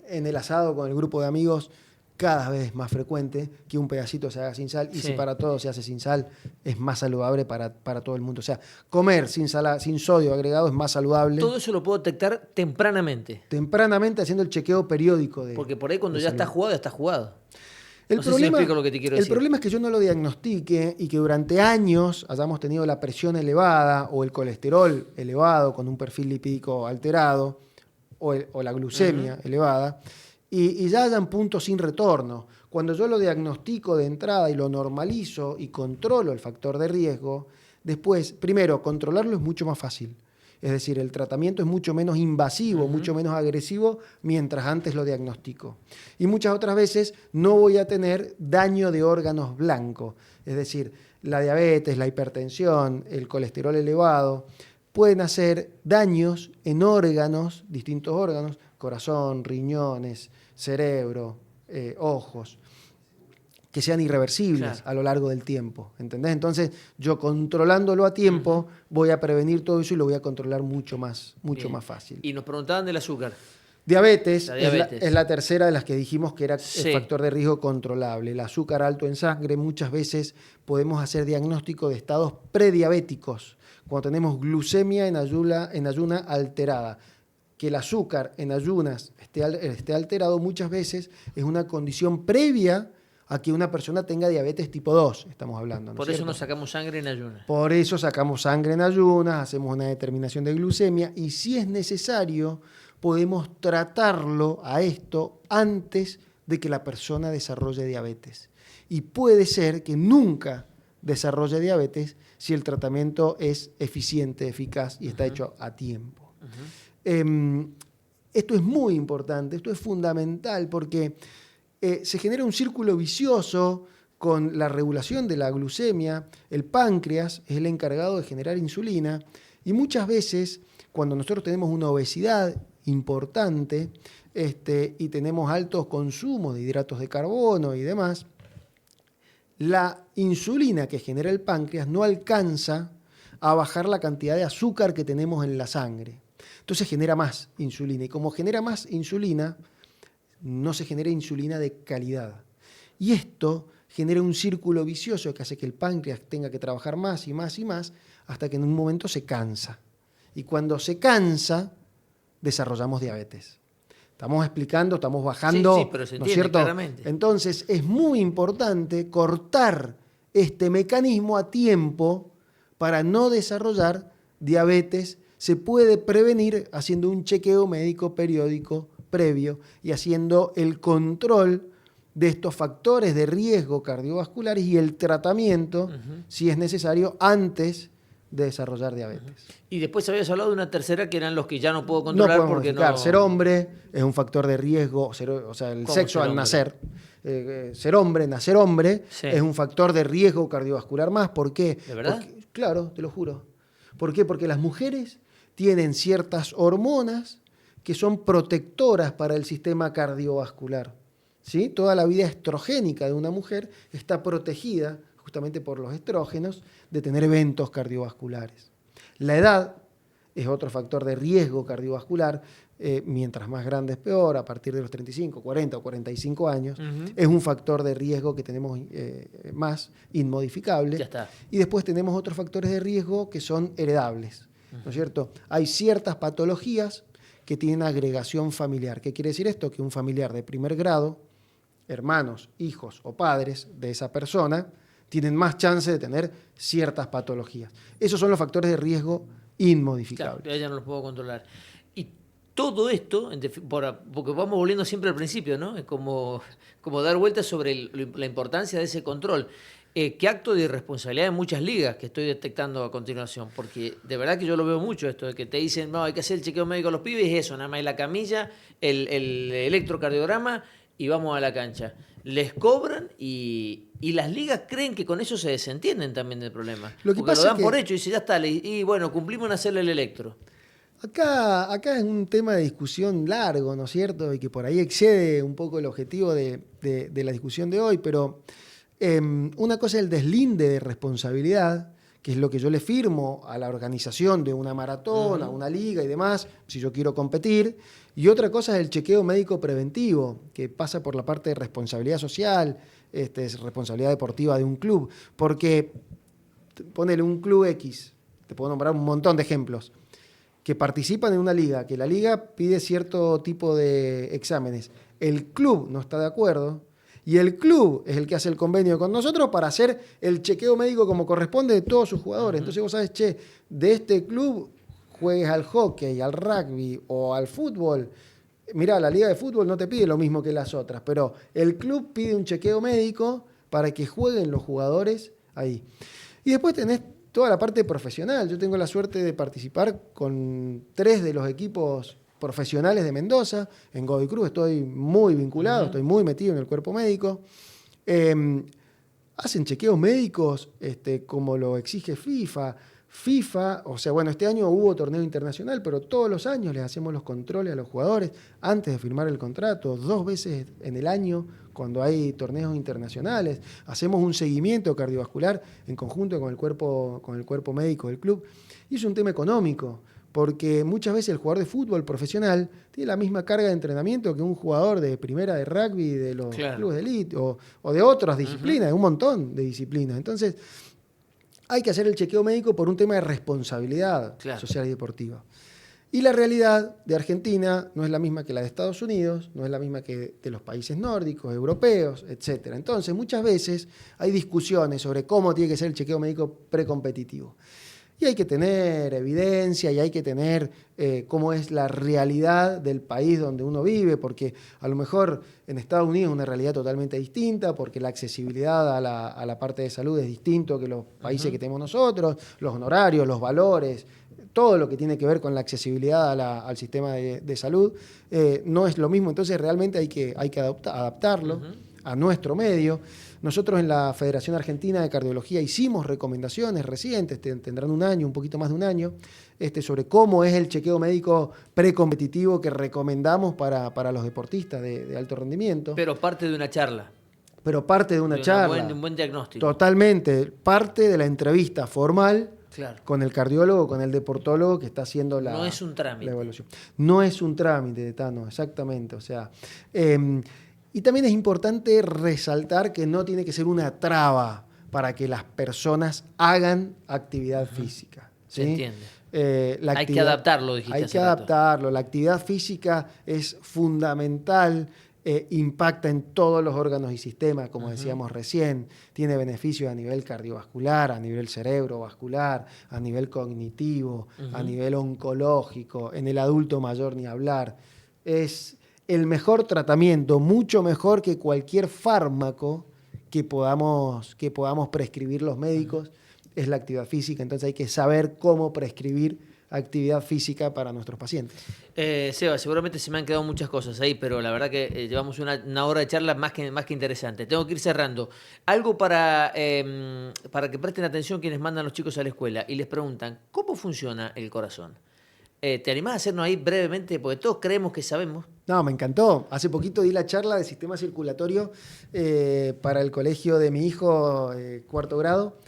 en el asado con el grupo de amigos, cada vez es más frecuente que un pedacito se haga sin sal. Y Sí. si para todos se hace sin sal, es más saludable para todo el mundo. O sea, comer sin sodio agregado es más saludable. Todo eso lo puedo detectar tempranamente. Tempranamente haciendo el chequeo periódico de... Porque por ahí cuando ya salud. está jugado, está jugado. El No sé si me explico lo que te quiero decir. El problema es que yo no lo diagnostique y que durante años hayamos tenido la presión elevada o el colesterol elevado con un perfil lipídico alterado o la glucemia elevada y ya hayan puntos sin retorno. Cuando yo lo diagnostico de entrada y lo normalizo y controlo el factor de riesgo, después, primero, controlarlo es mucho más fácil. Es decir, el tratamiento es mucho menos invasivo, mucho menos agresivo, mientras antes lo diagnostico. Y muchas otras veces no voy a tener daño de órganos blancos. Es decir, la diabetes, la hipertensión, el colesterol elevado, pueden hacer daños en órganos, distintos órganos, corazón, riñones, cerebro, ojos, que sean irreversibles a lo largo del tiempo, ¿entendés? Entonces, yo controlándolo a tiempo, voy a prevenir todo eso y lo voy a controlar mucho más fácil. Y nos preguntaban del azúcar. Diabetes, La diabetes. es la tercera de las que dijimos que era Sí. el factor de riesgo controlable. El azúcar alto en sangre, muchas veces podemos hacer diagnóstico de estados prediabéticos, cuando tenemos glucemia en ayuna alterada. Que el azúcar en ayunas esté alterado muchas veces es una condición previa a que una persona tenga diabetes tipo 2, estamos hablando. ¿no Por es eso cierto? nos sacamos sangre en ayunas. Por eso sacamos sangre en ayunas, hacemos una determinación de glucemia y si es necesario podemos tratarlo a esto antes de que la persona desarrolle diabetes. Y puede ser que nunca desarrolle diabetes si el tratamiento es eficiente, eficaz y está hecho a tiempo. Esto es muy importante, esto es fundamental porque se genera un círculo vicioso con la regulación de la glucemia. El páncreas es el encargado de generar insulina y muchas veces cuando nosotros tenemos una obesidad importante y tenemos altos consumos de hidratos de carbono y demás, la insulina que genera el páncreas no alcanza a bajar la cantidad de azúcar que tenemos en la sangre. Entonces genera más insulina y como genera más insulina, no se genera insulina de calidad. Y esto genera un círculo vicioso que hace que el páncreas tenga que trabajar más y más y más hasta que en un momento se cansa. Y cuando se cansa, desarrollamos diabetes. Estamos explicando, estamos bajando, Sí, pero se ¿no es entiende cierto? claramente. Entonces es muy importante cortar este mecanismo a tiempo para no desarrollar diabetes. Se puede prevenir haciendo un chequeo médico periódico previo y haciendo el control de estos factores de riesgo cardiovasculares y el tratamiento, si es necesario, antes de desarrollar diabetes. Y después habías hablado de una tercera que eran los que ya no puedo No controlar podemos porque modificar. no... Ser hombre es un factor de riesgo, o sea, el ¿Cómo sexo ser al hombre? nacer. Ser hombre, nacer hombre, Sí. es un factor de riesgo cardiovascular más. ¿Por qué? ¿De verdad? Claro, te lo juro. ¿Por qué? Porque las mujeres tienen ciertas hormonas que son protectoras para el sistema cardiovascular. ¿Sí? Toda la vida estrogénica de una mujer está protegida justamente por los estrógenos de tener eventos cardiovasculares. La edad es otro factor de riesgo cardiovascular. mientras más grande es peor, a partir de los 35, 40 o 45 años, es un factor de riesgo que tenemos más inmodificable. Ya está. Y después tenemos otros factores de riesgo que son heredables, ¿no es cierto? Hay ciertas patologías que tienen agregación familiar. ¿Qué quiere decir esto? Que un familiar de primer grado, hermanos, hijos o padres de esa persona, tienen más chance de tener ciertas patologías. Esos son los factores de riesgo inmodificables. Claro, ya no los puedo controlar. Y todo esto, porque vamos volviendo siempre al principio, ¿no? Es como dar vueltas sobre la importancia de ese control. ¿Qué acto de irresponsabilidad en muchas ligas que estoy detectando a continuación? Porque de verdad que yo lo veo mucho esto, de que te dicen, no, hay que hacer el chequeo médico a los pibes, y eso, nada más la camilla, el electrocardiograma y vamos a la cancha. Les cobran y las ligas creen que con eso se desentienden también del problema. Lo que porque pasa lo dan es que por hecho y dicen, ya está, y bueno, cumplimos en hacerle el electro. Acá es un tema de discusión largo, ¿no es cierto? Y que por ahí excede un poco el objetivo de la discusión de hoy, pero una cosa es el deslinde de responsabilidad, que es lo que yo le firmo a la organización de una maratón, a una liga y demás, si yo quiero competir. Y otra cosa es el chequeo médico preventivo, que pasa por la parte de responsabilidad social, es responsabilidad deportiva de un club. Porque, ponele un club X, te puedo nombrar un montón de ejemplos, que participan en una liga, que la liga pide cierto tipo de exámenes. El club no está de acuerdo y el club es el que hace el convenio con nosotros para hacer el chequeo médico como corresponde de todos sus jugadores. Entonces vos sabés, de este club juegues al hockey, al rugby o al fútbol. Mirá, la liga de fútbol no te pide lo mismo que las otras, pero el club pide un chequeo médico para que jueguen los jugadores ahí. Y después tenés toda la parte profesional. Yo tengo la suerte de participar con 3 de los equipos profesionales de Mendoza. En Godoy Cruz estoy muy vinculado, estoy muy metido en el cuerpo médico. Hacen chequeos médicos como lo exige FIFA, o sea, bueno, este año hubo torneo internacional, pero todos los años les hacemos los controles a los jugadores antes de firmar el contrato, 2 veces en el año cuando hay torneos internacionales. Hacemos un seguimiento cardiovascular en conjunto con el cuerpo médico del club. Y es un tema económico, porque muchas veces el jugador de fútbol profesional tiene la misma carga de entrenamiento que un jugador de primera de rugby, de los clubes de élite o de otras disciplinas, de un montón de disciplinas. Entonces, hay que hacer el chequeo médico por un tema de responsabilidad social y deportiva. Y la realidad de Argentina no es la misma que la de Estados Unidos, no es la misma que de los países nórdicos, europeos, etc. Entonces, muchas veces hay discusiones sobre cómo tiene que ser el chequeo médico precompetitivo. Y hay que tener evidencia y hay que tener cómo es la realidad del país donde uno vive, porque a lo mejor en Estados Unidos es una realidad totalmente distinta, porque la accesibilidad a la parte de salud es distinto que los países que tenemos nosotros, los honorarios, los valores, todo lo que tiene que ver con la accesibilidad al sistema de salud, no es lo mismo. Entonces realmente hay que adaptarlo a nuestro medio. Nosotros en la Federación Argentina de Cardiología hicimos recomendaciones recientes, tendrán un año, un poquito más de un año, sobre cómo es el chequeo médico precompetitivo que recomendamos para los deportistas de alto rendimiento. Pero parte de una charla. Pero parte de una charla. Un buen diagnóstico. Totalmente. Parte de la entrevista formal con el cardiólogo, con el deportólogo que está haciendo la evaluación. No es un trámite. No es un trámite, Tano, exactamente. O sea... y también es importante resaltar que no tiene que ser una traba para que las personas hagan actividad física. ¿Sí? Se entiende. Hay que adaptarlo, dijiste. Hay que adaptarlo. La actividad física es fundamental, impacta en todos los órganos y sistemas, como decíamos recién. Tiene beneficios a nivel cardiovascular, a nivel cerebrovascular, a nivel cognitivo, a nivel oncológico. En el adulto mayor ni hablar. Es el mejor tratamiento, mucho mejor que cualquier fármaco que podamos prescribir los médicos, es la actividad física. Entonces hay que saber cómo prescribir actividad física para nuestros pacientes. Seba, seguramente se me han quedado muchas cosas ahí, pero la verdad que llevamos una hora de charla más que interesante. Tengo que ir cerrando. Algo para que presten atención quienes mandan a los chicos a la escuela y les preguntan, ¿cómo funciona el corazón? ¿Te animás a hacernos ahí brevemente? Porque todos creemos que sabemos. No, me encantó. Hace poquito di la charla de sistema circulatorio para el colegio de mi hijo, 4º grado,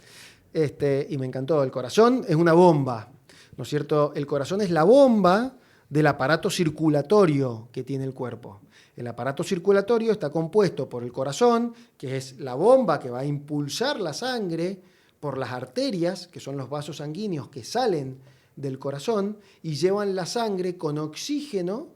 y me encantó. El corazón es una bomba, ¿no es cierto? El corazón es la bomba del aparato circulatorio que tiene el cuerpo. El aparato circulatorio está compuesto por el corazón, que es la bomba que va a impulsar la sangre, por las arterias, que son los vasos sanguíneos que salen del corazón y llevan la sangre con oxígeno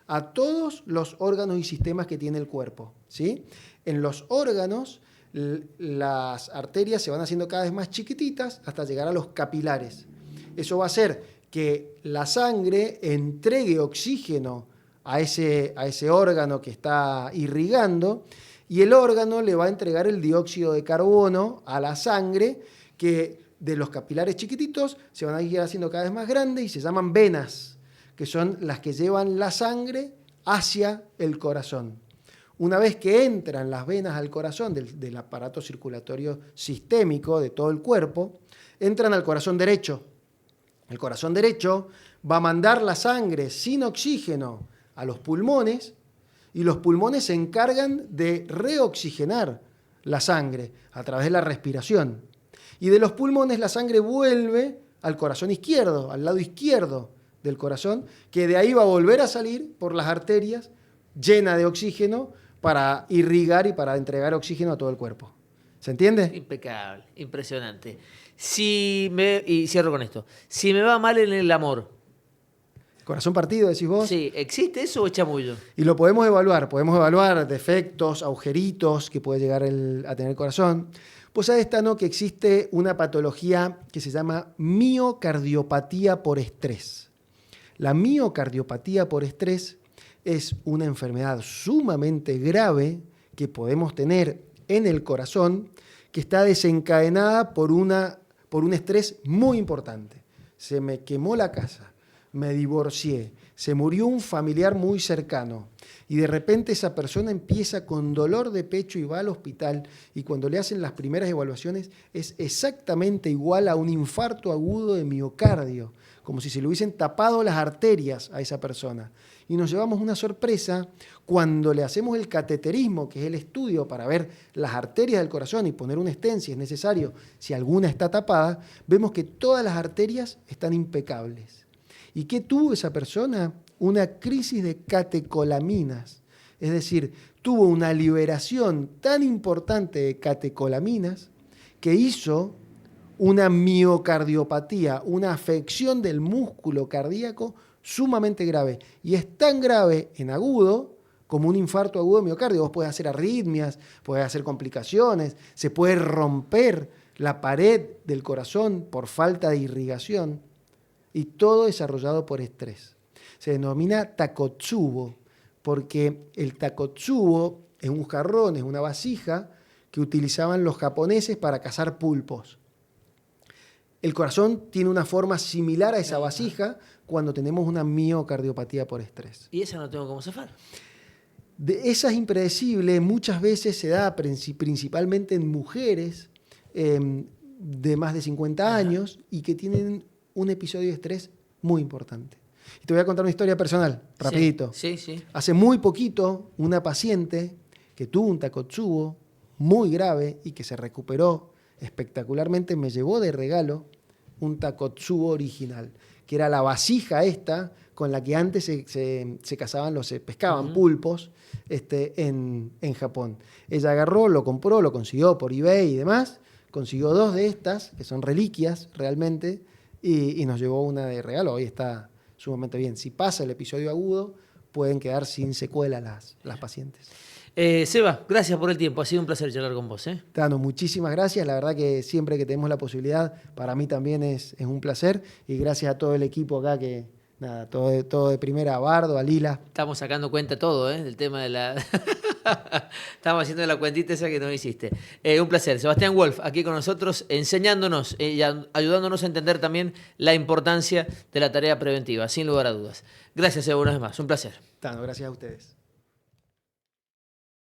a todos los órganos y sistemas que tiene el cuerpo, ¿sí? En los órganos, las arterias se van haciendo cada vez más chiquititas hasta llegar a los capilares. Eso va a hacer que la sangre entregue oxígeno a ese órgano que está irrigando, y el órgano le va a entregar el dióxido de carbono a la sangre, que de los capilares chiquititos se van a ir haciendo cada vez más grandes y se llaman venas, que son las que llevan la sangre hacia el corazón. Una vez que entran las venas al corazón del aparato circulatorio sistémico de todo el cuerpo, entran al corazón derecho. El corazón derecho va a mandar la sangre sin oxígeno a los pulmones, y los pulmones se encargan de reoxigenar la sangre a través de la respiración. Y de los pulmones la sangre vuelve al corazón izquierdo, al lado izquierdo del corazón, que de ahí va a volver a salir por las arterias llena de oxígeno para irrigar y para entregar oxígeno a todo el cuerpo. ¿Se entiende? Impecable, impresionante. Y cierro con esto. Si me va mal en el amor. Corazón partido, decís vos. Sí, ¿existe eso o es chamullo? Y lo podemos evaluar defectos, agujeritos que puede llegar a tener el corazón. Pues sabés, Tano, que existe una patología que se llama miocardiopatía por estrés. La miocardiopatía por estrés es una enfermedad sumamente grave que podemos tener en el corazón, que está desencadenada por un estrés muy importante. Se me quemó la casa, me divorcié, se murió un familiar muy cercano, y de repente esa persona empieza con dolor de pecho y va al hospital, y cuando le hacen las primeras evaluaciones es exactamente igual a un infarto agudo de miocardio, como si se le hubiesen tapado las arterias a esa persona. Y nos llevamos una sorpresa cuando le hacemos el cateterismo, que es el estudio para ver las arterias del corazón y poner un stent si es necesario, si alguna está tapada, vemos que todas las arterias están impecables. ¿Y qué tuvo esa persona? Una crisis de catecolaminas. Es decir, tuvo una liberación tan importante de catecolaminas que hizo una miocardiopatía, una afección del músculo cardíaco sumamente grave. Y es tan grave en agudo como un infarto agudo de miocardio. Vos podés hacer arritmias, podés hacer complicaciones, se puede romper la pared del corazón por falta de irrigación, y todo desarrollado por estrés. Se denomina takotsubo, porque el takotsubo es un jarrón, es una vasija que utilizaban los japoneses para cazar pulpos. El corazón tiene una forma similar a esa vasija cuando tenemos una miocardiopatía por estrés. ¿Y esa no tengo cómo zafar? Esa es impredecible, muchas veces se da principalmente en mujeres de más de 50 años y que tienen un episodio de estrés muy importante. Y te voy a contar una historia personal, rapidito. Sí. Hace muy poquito, una paciente que tuvo un takotsubo muy grave y que se recuperó espectacularmente, me llevó de regalo un takotsubo original, que era la vasija esta con la que antes se cazaban, se pescaban pulpos en Japón. Ella agarró, lo compró, lo consiguió por eBay y demás, consiguió 2 de estas, que son reliquias realmente, y nos llevó una de regalo. Hoy está sumamente bien. Si pasa el episodio agudo, pueden quedar sin secuela las pacientes. Seba, gracias por el tiempo. Ha sido un placer charlar con vos. Tano, muchísimas gracias. La verdad que siempre que tenemos la posibilidad, para mí también es un placer. Y gracias a todo el equipo acá que, nada, todo de primera, a Bardo, a Lila. Estamos sacando cuenta todo, del tema de la... Estamos haciendo la cuentita esa que no hiciste. Un placer. Sebastián Wolf, aquí con nosotros, enseñándonos y ayudándonos a entender también la importancia de la tarea preventiva, sin lugar a dudas. Gracias, Seba, una vez más. Un placer. Tano, gracias a ustedes.